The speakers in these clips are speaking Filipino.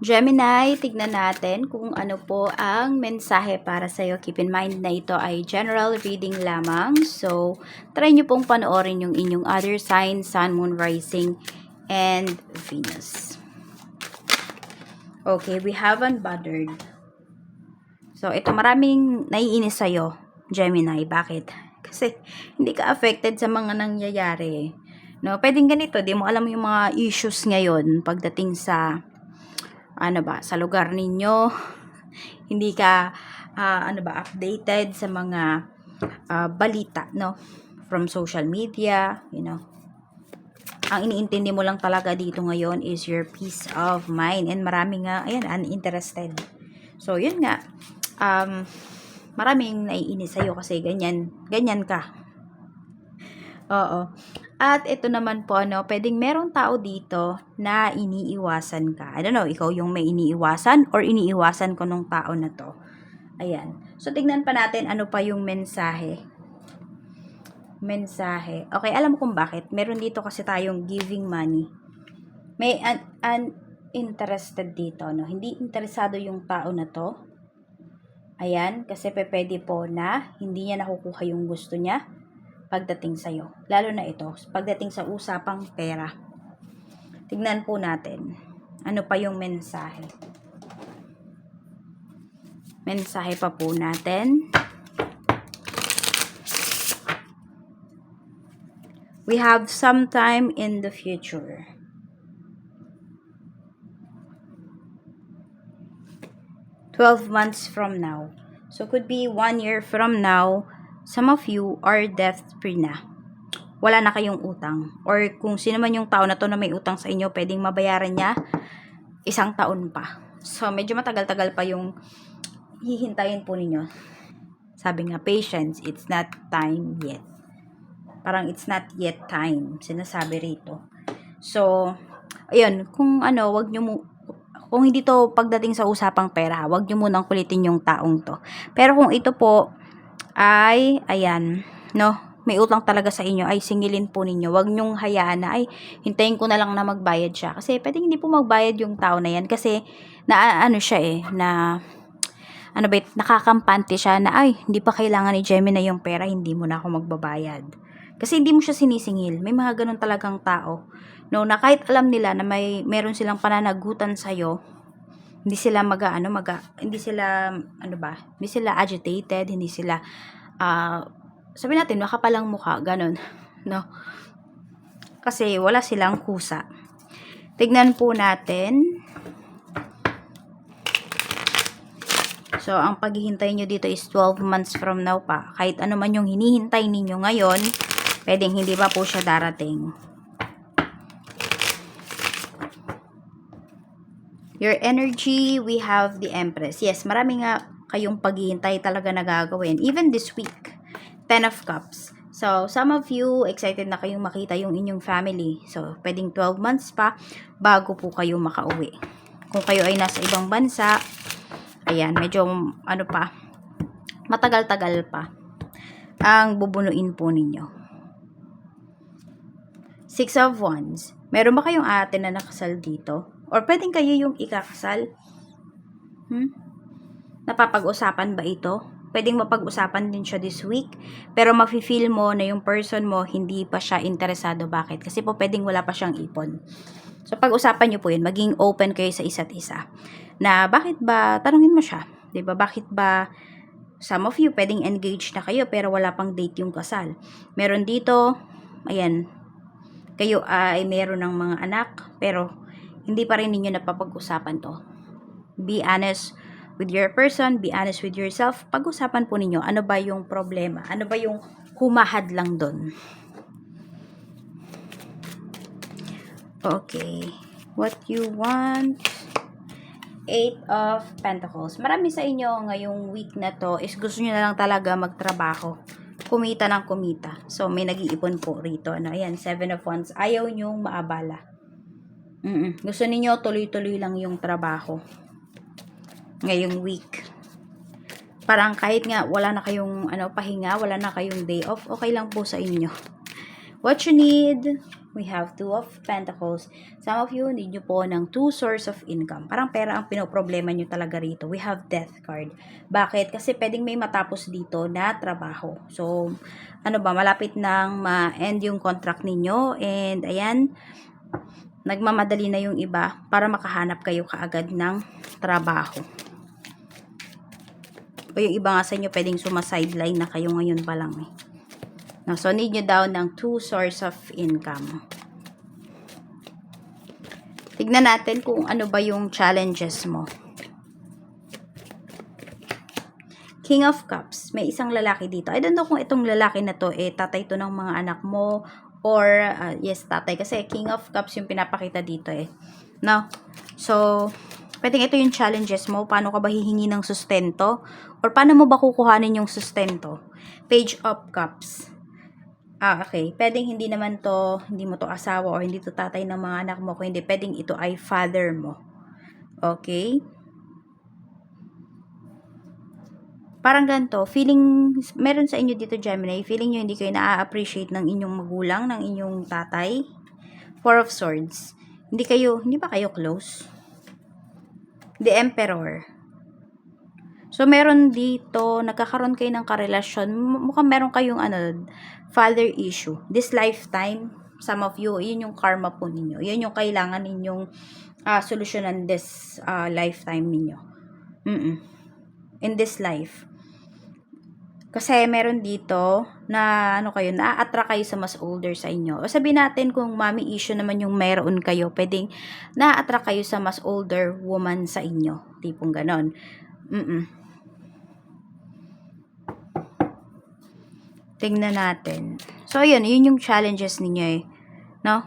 Gemini, tignan natin kung ano po ang mensahe para sa'yo. Keep in mind na ito ay general reading lamang. So, try nyo pong panoorin yung inyong other sign, Sun, Moon, Rising, and Venus. Okay, we have unbothered. So, ito maraming naiinis sa'yo, Gemini. Bakit? Kasi hindi ka affected sa mga nangyayari. No, pwedeng ganito, di mo alam yung mga issues ngayon pagdating sa sa lugar ninyo. Hindi ka updated sa mga balita, no? From social media, Ang iniintindi mo lang talaga dito ngayon is your peace of mind, and marami nga uninterested. So, yun nga. Maraming naiinis sa'yo kasi ganyan ka. Oo. At ito naman po, pwedeng merong tao dito na iniiwasan ka. I don't know, ikaw yung may iniiwasan or iniiwasan ko nung tao na to. Ayan. So, tignan pa natin ano pa yung mensahe. Okay, alam mo kung bakit. Meron dito kasi tayong giving money. May uninterested dito, no? Hindi interesado yung tao na to. Ayan, kasi pwede po na hindi niya nakukuha yung gusto niya pagdating sa'yo. Lalo na ito, pagdating sa usapang pera. Tignan po natin. Ano pa yung mensahe? Mensahe pa po natin. We have sometime in the future. "12 months from now." So, could be 1 year from now, some of you are debt-free na. Wala na kayong utang. Or kung sino man yung tao na to na may utang sa inyo, pwedeng mabayaran niya 1 taon pa. So, medyo matagal-tagal pa yung hihintayin po ninyo. Sabi nga, patience, it's not time yet. Parang it's not yet time, sinasabi rito. So, ayun, kung hindi to pagdating sa usapang pera, wag nyo munang kulitin yung taong to. Pero kung ito po ay, may utang talaga sa inyo, ay singilin po ninyo. Wag nyong hayaan na, hintayin ko na lang na magbayad siya. Kasi pwedeng hindi po magbayad yung tao na yan. Kasi, nakakampante siya na, hindi pa kailangan ni Gemini yung pera, hindi mo na ako magbabayad. Kasi hindi mo siya sinisingil. May mga ganun talagang tao. No, na kahit alam nila na meron silang pananagutan sa'yo, hindi sila hindi sila agitated, hindi sila sabi natin, makapalang mukha, ganun, no? Kasi wala silang kusa. Tignan po natin. So, ang paghihintay nyo dito is 12 months from now pa. Kahit ano man yung hinihintay ninyo ngayon, pwedeng hindi pa po siya darating. Your energy, we have the Empress. Yes, marami nga kayong paghihintay talaga na gagawin. Even this week. 10 of Cups. So, some of you, excited na kayong makita yung inyong family. So, pwedeng 12 months pa bago po kayo makauwi. Kung kayo ay nasa ibang bansa, ayan, medyo, matagal-tagal pa ang bubunuin po ninyo. 6 of Wands. Meron ba kayong ate na nakasal dito? Or pwedeng kayo yung ikakasal? Napapag-usapan ba ito? Pwedeng mapag-usapan din siya this week, pero mafe-feel mo na yung person mo hindi pa siya interesado. Bakit? Kasi po pwedeng wala pa siyang ipon. So, pag-usapan nyo po yun, maging open kayo sa isa't isa. Na bakit ba, tanungin mo siya, 'di ba? Bakit ba, some of you pwedeng engaged na kayo pero wala pang date yung kasal. Meron dito, ayan, kayo ay meron ng mga anak, pero hindi pa rin ninyo napapag-usapan to. Be honest with your person, be honest with yourself. Pag-usapan po ninyo, ano ba yung problema? Ano ba yung humahad lang doon? Okay. What you want? 8 of Pentacles. Marami sa inyo ngayong week na to is gusto nyo na lang talaga magtrabaho. Kumita ng kumita. So, may nag-iipon po rito. Ayan, 7 of Wands. Ayaw nyong maabala. Gusto niyo tuloy-tuloy lang yung trabaho ngayong week. Parang kahit nga wala na kayong pahinga, wala na kayong day off, okay lang po sa inyo. What you need? We have Two of Pentacles. Some of you need nyo po ng 2 source of income. Parang pera ang pinoproblema nyo talaga rito. We have Death card. Bakit? Kasi pwedeng may matapos dito na trabaho. So, ano ba, malapit nang ma-end yung contract ninyo. And, ayan, nagmamadali na yung iba para makahanap kayo kaagad ng trabaho. O yung iba nga sa inyo, pwedeng sumasideline na kayo ngayon pa lang eh. No, so, need nyo daw ng 2 source of income. Tignan natin kung ano ba yung challenges mo. King of Cups. May isang lalaki dito. I don't know kung itong lalaki na to, tatay to ng mga anak mo. Or, yes, tatay. Kasi King of Cups yung pinapakita dito No? So, pwedeng ito yung challenges mo. Paano ka ba hihingi ng sustento? Or paano mo ba kukuhanin yung sustento? Page of Cups. Okay. Pwedeng hindi naman to, hindi mo to asawa or hindi to tatay ng mga anak mo. Kung hindi, pwedeng ito ay father mo. Okay? Parang ganito, feeling, meron sa inyo dito, Gemini, feeling nyo hindi kayo na-appreciate ng inyong magulang, ng inyong tatay. Four of Swords. Hindi ba kayo close? The Emperor. So, meron dito, nagkakaroon kayo ng karelasyon. Mukhang meron kayong father issue. This lifetime, some of you, yun yung karma po ninyo. Yun yung kailangan ninyong solusyonan this lifetime ninyo. In this life. Kasi meron dito na na-attract kayo sa mas older sa inyo. O sabihin natin kung mommy issue naman yung meron kayo, pwedeng na-attract kayo sa mas older woman sa inyo. Tipong ganon. Tingnan natin. So, yun yung challenges ninyo no?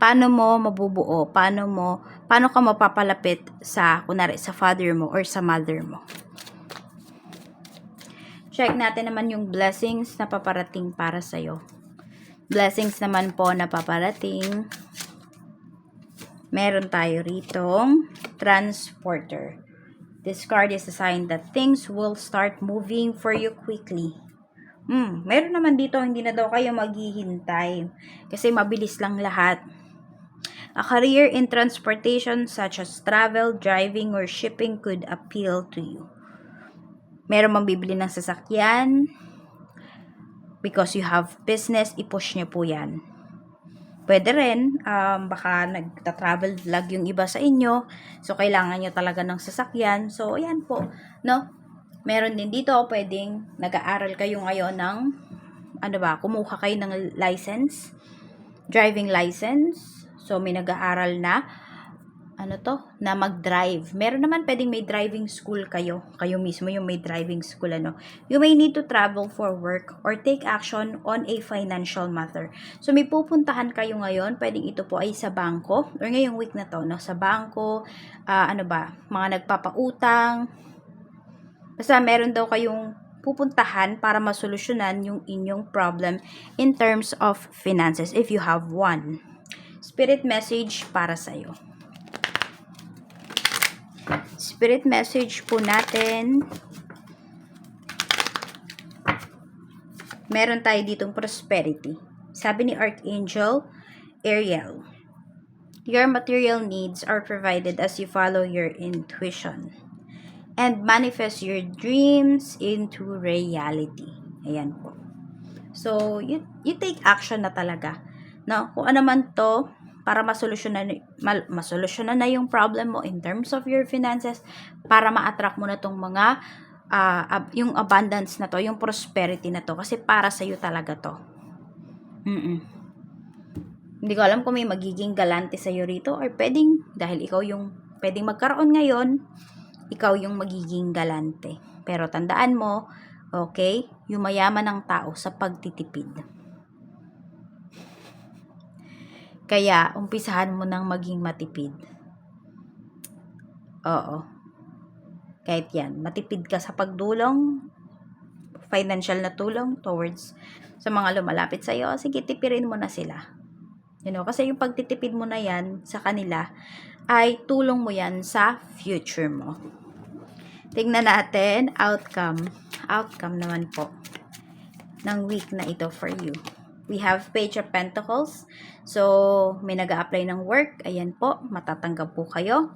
Paano mo mabubuo? Paano ka mapapalapit kunwari, sa father mo or sa mother mo? Check natin naman yung blessings na paparating para sa'yo. Blessings naman po na paparating. Meron tayo ritong transporter. This card is a sign that things will start moving for you quickly. Meron naman dito, hindi na daw kayo maghihintay. Kasi mabilis lang lahat. A career in transportation such as travel, driving, or shipping could appeal to you. Meron mang bibili ng sasakyan. Because you have business, i-push nyo po yan. Pwede rin, baka nagta-travel vlog yung iba sa inyo. So, kailangan nyo talaga ng sasakyan. So, ayan po. No? Meron din dito, pwedeng nag-aaral kayo ngayon ng, kumuha kayo ng license, driving license. So, may nag-aaral na, na mag-drive. Meron naman pwedeng may driving school kayo. Kayo mismo yung may driving school, You may need to travel for work or take action on a financial matter. So, may pupuntahan kayo ngayon. Pwedeng ito po ay sa bangko or ngayong week na to, Sa bangko, mga nagpapautang. Basta meron daw kayong pupuntahan para masolusyonan yung inyong problem in terms of finances if you have one. Spirit message para sa'yo. Spirit message po natin. Meron tayo ditong prosperity. Sabi ni Archangel Ariel, your material needs are provided as you follow your intuition and manifest your dreams into reality. Ayan po. So, you take action na talaga. No? Kung ano man to, para masolusyonan na yung problem mo in terms of your finances, para ma-attract mo na tong mga, yung abundance na to, yung prosperity na to, kasi para sa'yo talaga to. Hindi ko alam kung may magiging galante sa'yo rito, or pwedeng, dahil ikaw yung pwedeng magkaroon ngayon, ikaw yung magiging galante. Pero tandaan mo, okay, yung mayaman ng tao sa pagtitipid. Kaya, umpisahan mo nang maging matipid. Oo. Kahit yan, matipid ka sa pagdulong, financial na tulong towards sa mga lumalapit sa iyo, sige, tipirin mo na sila. Kasi yung pagtitipid mo na yan sa kanila, ay tulong mo yan sa future mo. Tingnan natin, outcome. Outcome naman po ng week na ito for you. We have Page of Pentacles. So, may nag-a-apply ng work. Ayan po, matatanggap po kayo.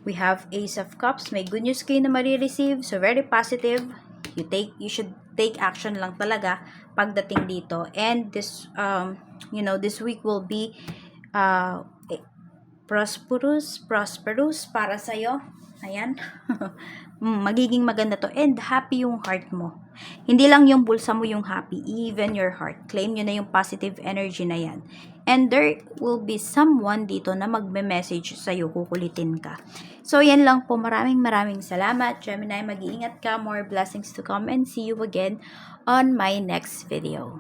We have Ace of Cups. May good news kayo na marireceive. So, very positive. You should take action lang talaga pagdating dito. And this, this week will be prosperous para sa'yo. Ayan. Magiging maganda to. And happy yung heart mo. Hindi lang yung bulsa mo yung happy, even your heart. Claim nyo na yung positive energy na yan. And there will be someone dito na magme-message sa'yo, kukulitin ka. So, yan lang po. Maraming salamat. Gemini, mag-iingat ka. More blessings to come and see you again on my next video.